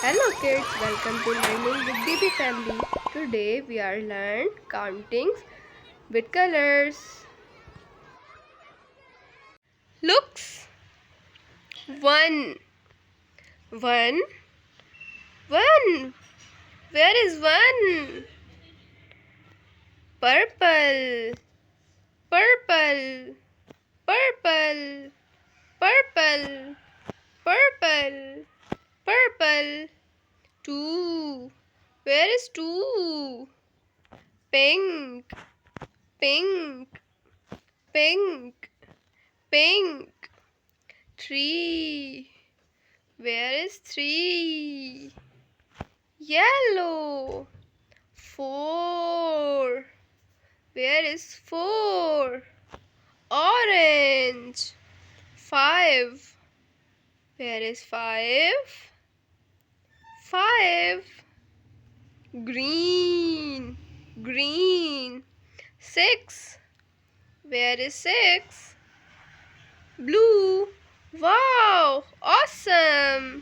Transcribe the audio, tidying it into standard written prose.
Hello kids, welcome to Learning with DB Family. Today we are learn countings with colors. Looks. One. One. One. Where is one? Purple. Purple. Purple. Purple. Purple. Purple. Two. Where is two? Pink. Pink. Pink. Pink. Three. Where is three? Yellow. Four. Where is four? Orange. Five. Where is five? Five. Green. Green. Six. Where is six? Blue. Wow, awesome.